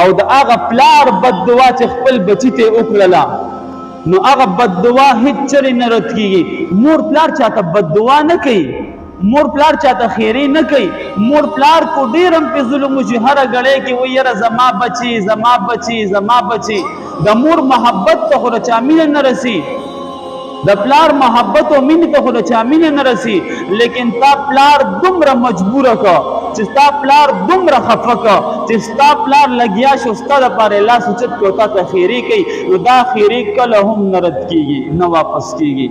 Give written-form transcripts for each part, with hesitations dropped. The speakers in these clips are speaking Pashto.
او د هغه پلار بد دعا چې خپل بچی ته وکړله نو هغه بد دعا هیڅ چرې نه رد کیږي. مور پلار چاته بد دعا نه کوي، مور پلار چاته خیری نه کوي. مور پلار کو ډیر هم په ظلم وشي هر غړې کې وای یاره زما بچي زما بچي زما بچي. د مور محبت ته خو چا مینه نه رسی، د پلار محبت او مینې ته خو چا مینه نه رسی، لیکن تا پلار دومره مجبوره کا چې ستا پلار دومره خفه کا چې ستا پلار لګیا شو ستا دپاره لاس اوچت کړي او تا ته خیرې کوي، نو دا خیرې کله هم نه رد کېږي نه واپس کېږي.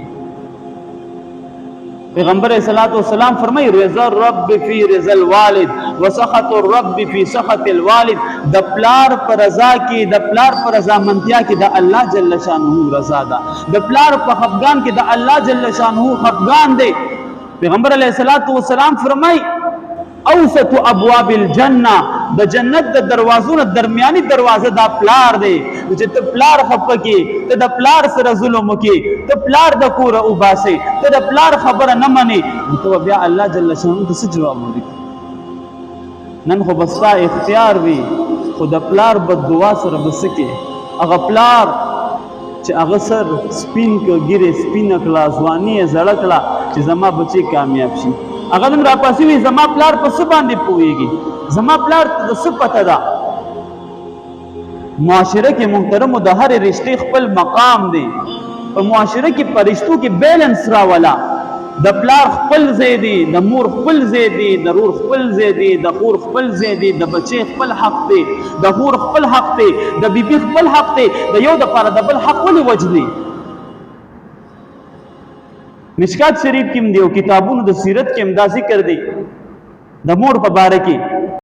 پیغمبر صلوات و سلام فرمایي رضا الرب فی رضا الوالد وسخط الرب فی سخط الوالد. د پلار پر رضا کې د پلار پر رضا منتیا کې د الله جل شانه رضا ده، د پلار په خفګان کې د الله جل شانه خفګان دی. پیغمبر علیه الصلاۃ والسلام فرمایي اوسط ابواب الجنه، د جنت د دروازو نه درمیاني دروازه دا پلار دی. چې ته پلار خفه کې، ته د پلار سره ظلم وکې، ته پلار د کوره وباسې، ته د پلار خبره نه منې، ته بیا الله جل شانه ته څه جواب ورکړي؟ نن خو بس ستا اختیار وي، خو د پلار بد دعا سره به څه کې؟ هغه پلار چې هغه سر سپین که ګیرې سپینه کړه ځواني یې زړه کړه چې زما بچی کامیاب شي، هغه نن راپاسې وي زما پلار په څه باندې پوهېږي، زما پلار ته د څه پته ده. معاشره کې محترمو د هرې رشتې خپل مقام دی. په معاشره کې په رشتو کې بیلنس راولا. د پلار خپل ځای دی، د مور خپل ځای دی، د رور خپل ځای دی، د خور خپل ځای دی، د بچی خپل حق دی، د خور خپل حق دی، د بیبي خپل حق دی. د یو دپاره د بل حق ولې وجني؟ مشکات شریف کې هم دی او کتابونو د سیرت کې هم دا ذکر دی د مور په باره کې